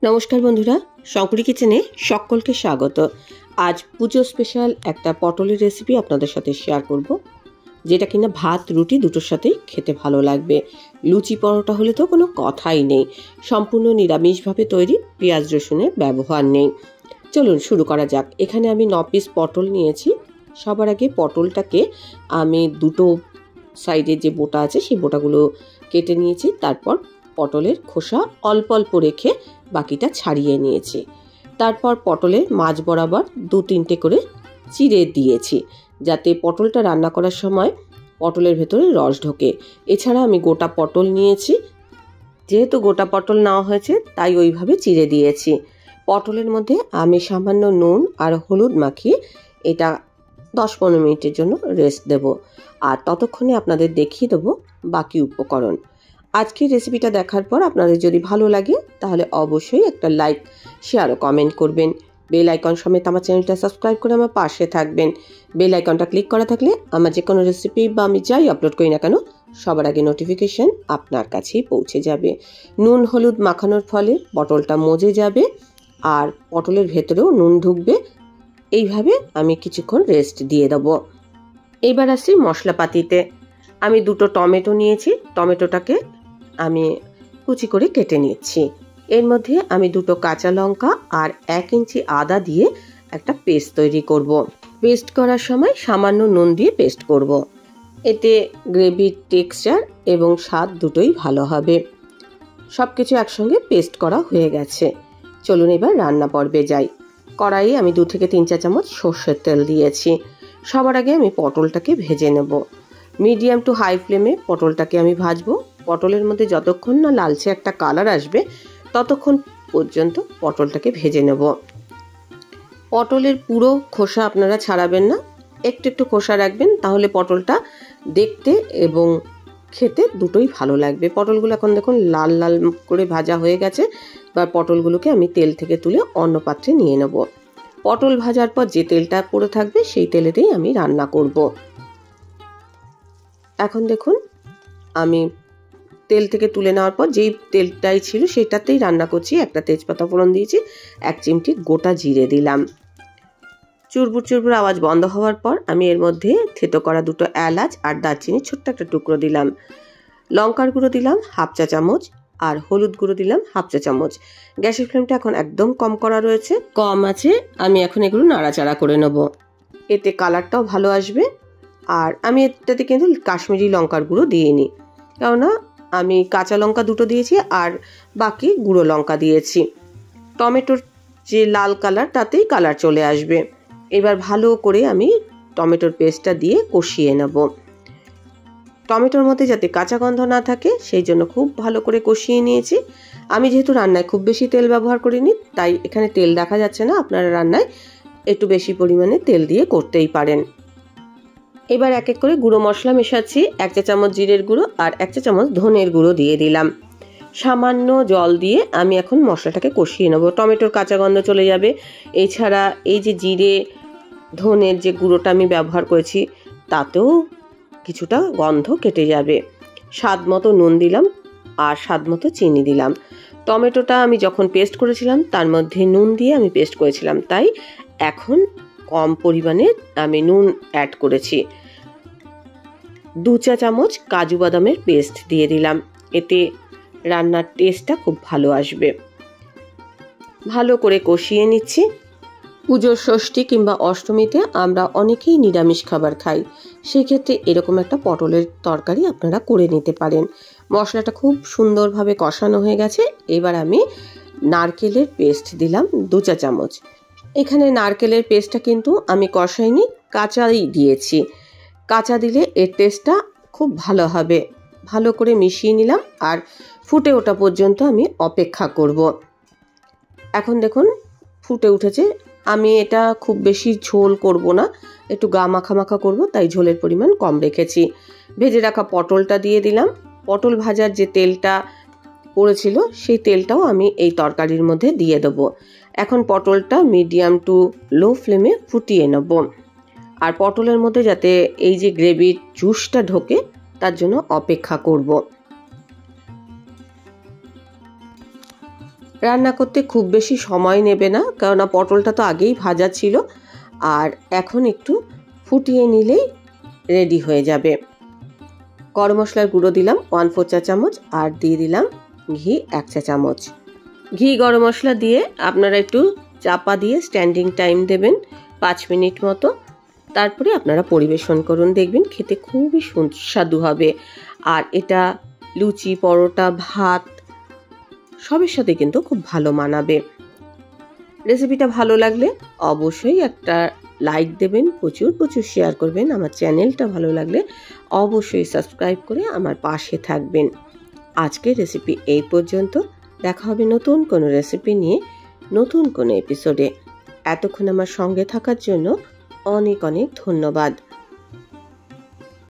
নমস্কার বন্ধুরা, শঙ্করী কিচেনে সকলকে স্বাগত। আজ পুজো স্পেশাল একটা পটলের রেসিপি আপনাদের সাথে শেয়ার করব, যেটা কিনা ভাত রুটি দুটোর সাথেই খেতে ভালো লাগবে। লুচি পরোটা হলে তো কোনো কথাই নেই। সম্পূর্ণ নিরামিষভাবে তৈরি, পেঁয়াজ রসুনের ব্যবহার নেই। চলুন শুরু করা যাক। এখানে আমি 9 পিস পটল নিয়েছি। সবার আগে পটলটাকে আমি দুটো সাইডে যে বোটা আছে সেই বোটাগুলো কেটে নিয়েছি। তারপর পটলের খোসা অল্প অল্প রেখে বাকিটা ছাড়িয়ে নিয়েছি। তারপর পটলের মাঝ বরাবর 2-3টে করে চিড়ে দিয়েছি, যাতে পটলটা রান্না করার সময় পটলের ভেতরে রস ঢোকে। এছাড়া আমি গোটা পটল নিয়েছি, যেহেতু গোটা পটল নেওয়া হয়েছে তাই ওইভাবে চিড়ে দিয়েছি। পটলের মধ্যে আমি সামান্য নুন আর হলুদ মাখিয়ে এটা 10-15 মিনিটের জন্য রেস্ট দেব। আর ততক্ষণে আপনাদের দেখিয়ে দেবো বাকি উপকরণ। আজকের রেসিপিটা দেখার পর আপনাদের যদি ভালো লাগে তাহলে অবশ্যই একটা লাইক, শেয়ার ও কমেন্ট করবেন। বেল আইকন সমেত আমার চ্যানেলটা সাবস্ক্রাইব করে আমার পাশে থাকবেন। বেল আইকনটা ক্লিক করা থাকলে আমার যে কোনো রেসিপি বা আমি যাই আপলোড করি না কেন সবার আগে নোটিফিকেশন আপনার কাছেই পৌঁছে যাবে। নুন হলুদ মাখানোর ফলে পটলটা মজে যাবে আর পটলের ভেতরেও নুন ঢুকবে। এইভাবে আমি কিছুক্ষণ রেস্ট দিয়ে দেবো। এবার আসছি মশলাপাতিতে। আমি 2টো টমেটো নিয়েছি। টমেটোটাকে আমি কুচি করে কেটে নিচ্ছি। এর মধ্যে আমি 2টো কাঁচা লঙ্কা আর 1 ইঞ্চি আদা দিয়ে একটা পেস্ট তৈরি করব। পেস্ট করার সময় সামান্য নুন দিয়ে পেস্ট করব। এতে গ্রেভির টেক্সচার এবং স্বাদ দুটোই ভালো হবে। সব কিছু একসঙ্গে পেস্ট করা হয়ে গেছে। চলুন এবার রান্না পর্বে যাই। কড়াইয়ে আমি 2 থেকে 3 চা চামচ সর্ষের তেল দিয়েছি। সবার আগে আমি পটলটাকে ভেজে নেব। মিডিয়াম টু হাই ফ্লেমে পটলটাকে আমি ভাজবো। পটলের মধ্যে যতক্ষণ না লালচে একটা কালার আসবে ততক্ষণ পর্যন্ত পটলটাকে ভেজে নেব। পটলের পুরো খোসা আপনারা ছাড়াবেন না, একটু একটু খোসা রাখবেন, তাহলে পটলটা দেখতে এবং খেতে দুটোই ভালো লাগবে। পটলগুলো এখন দেখুন লাল লাল করে ভাজা হয়ে গেছে। এবার পটলগুলোকে আমি তেল থেকে তুলে অন্য পাত্রে নিয়ে নেব। পটল ভাজার পর যে তেলটা পড়ে থাকবে সেই তেলেতেই আমি রান্না করব। এখন দেখুন আমি তেল থেকে তুলে নেওয়ার পর যেই তেলটাই ছিল সেটাতেই রান্না করছি। একটা তেজপাতা ফোড়ন দিয়েছি, 1 চিমটি গোটা জিরে দিলাম। চুরবুর চুরবুর আওয়াজ বন্ধ হওয়ার পর আমি এর মধ্যে থেতো করা 2টো এলাচ আর দারচিনি ছোট্ট একটা টুকরো দিলাম। লঙ্কার গুঁড়ো দিলাম 1/2 চা চামচ আর হলুদ গুঁড়ো দিলাম 1/2 চা চামচ। গ্যাসের ফ্লেমটা এখন একদম কম করা রয়েছে, কম আছে। আমি এখন এগুলো নাড়াচাড়া করে নেব, এতে কালারটাও ভালো আসবে। আর আমি এটাতে কিন্তু কাশ্মীরি লঙ্কার গুঁড়ো দিইনি, কেননা আমি কাঁচা লঙ্কা 2টো দিয়েছি আর বাকি গুঁড়ো লঙ্কা দিয়েছি। টমেটোর যে লাল কালার তাতেই কালার চলে আসবে। এবার ভালো করে আমি টমেটোর পেস্টটা দিয়ে কষিয়ে নেব। টমেটোর মধ্যে যাতে কাঁচা গন্ধ না থাকে সেই জন্য খুব ভালো করে কষিয়ে নিয়েছি। আমি যেহেতু রান্নায় খুব বেশি তেল ব্যবহার করিনি তাই এখানে তেল দেখা যাচ্ছে না। আপনারা রান্নায় একটু বেশি পরিমাণে তেল দিয়ে করতেই পারেন। এবার এক এক করে গুঁড়ো মশলা মেশাচ্ছি। 1 চা চামচ জিরের গুঁড়ো আর 1 চা চামচ ধনের গুঁড়ো দিয়ে দিলাম। সামান্য জল দিয়ে আমি এখন মশলাটাকে কষিয়ে নেব। টমেটোর কাঁচা গন্ধ চলে যাবে। এছাড়া এই যে জিরে ধনের যে গুঁড়োটা আমি ব্যবহার করেছি তাতেও কিছুটা গন্ধ কেটে যাবে। স্বাদ মতো নুন দিলাম আর স্বাদ মতো চিনি দিলাম। টমেটোটা আমি যখন পেস্ট করেছিলাম তার মধ্যে নুন দিয়ে আমি পেস্ট করেছিলাম, তাই এখন কম পরিমাণে আমি নুন অ্যাড করেছি। 2 চা চামচ কাজু বাদামের পেস্ট দিয়ে দিলাম, এতে রান্নার টেস্টটা খুব ভালো আসবে। ভালো করে কষিয়ে নিচ্ছি। পুজোর ষষ্ঠী কিংবা অষ্টমীতে আমরা অনেকেই নিরামিষ খাবার খাই, সেক্ষেত্রে এরকম একটা পটলের তরকারি আপনারা করে নিতে পারেন। মশলাটা খুব সুন্দরভাবে কষানো হয়ে গেছে। এবার আমি নারকেলের পেস্ট দিলাম 2 চা চামচ। এখানে নারকেলের পেস্টটা কিন্তু আমি কষাইনি, কাঁচাই দিয়েছি। কাঁচা দিলে এর টেস্টটা খুব ভালো হবে। ভালো করে মিশিয়ে নিলাম আর ফুটে ওঠা পর্যন্ত আমি অপেক্ষা করব। এখন দেখুন ফুটে উঠেছে। আমি এটা খুব বেশি ঝোল করব না, একটু গা মাখা মাখা করব, তাই ঝোলের পরিমাণ কম রেখেছি। ভেজে রাখা পটলটা দিয়ে দিলাম। পটল ভাজার যে তেলটা পড়েছিল সেই তেলটাও আমি এই তরকারির মধ্যে দিয়ে দেবো। এখন পটলটা মিডিয়াম টু লো ফ্লেমে ফুটিয়ে নেব। আর পটলের মধ্যে যাতে এই যে গ্রেভির জুসটা ঢোকে তার জন্য অপেক্ষা করব। রান্না করতে খুব বেশি সময় নেবে না, কেননা পটলটা তো আগেই ভাজা ছিল। আর এখন একটু ফুটিয়ে নিলেই রেডি হয়ে যাবে। গরম মশলার গুঁড়ো দিলাম 1/4 চা চামচ, আর দিয়ে দিলাম ঘি 1 চা চামচ। ঘি গরম মশলা দিয়ে আপনারা একটু চাপা দিয়ে স্ট্যান্ডিং টাইম দেবেন 5 মিনিট মতো। তারপরে আপনারা পরিবেশন করুন, দেখবেন খেতে খুবই সুস্বাদু হবে। আর এটা লুচি, পরোটা, ভাত সবের সাথে কিন্তু খুব ভালো মানাবে। রেসিপিটা ভালো লাগলে অবশ্যই একটা লাইক দেবেন, প্রচুর প্রচুর শেয়ার করবেন। আমার চ্যানেলটা ভালো লাগলে অবশ্যই সাবস্ক্রাইব করে আমার পাশে থাকবেন। আজকের রেসিপি এই পর্যন্ত। দেখা হবে নতুন কোনো রেসিপি নিয়ে, নতুন কোনো এপিসোডে। এতক্ষণ আমার সঙ্গে থাকার জন্য অনেক অনেক ধন্যবাদ।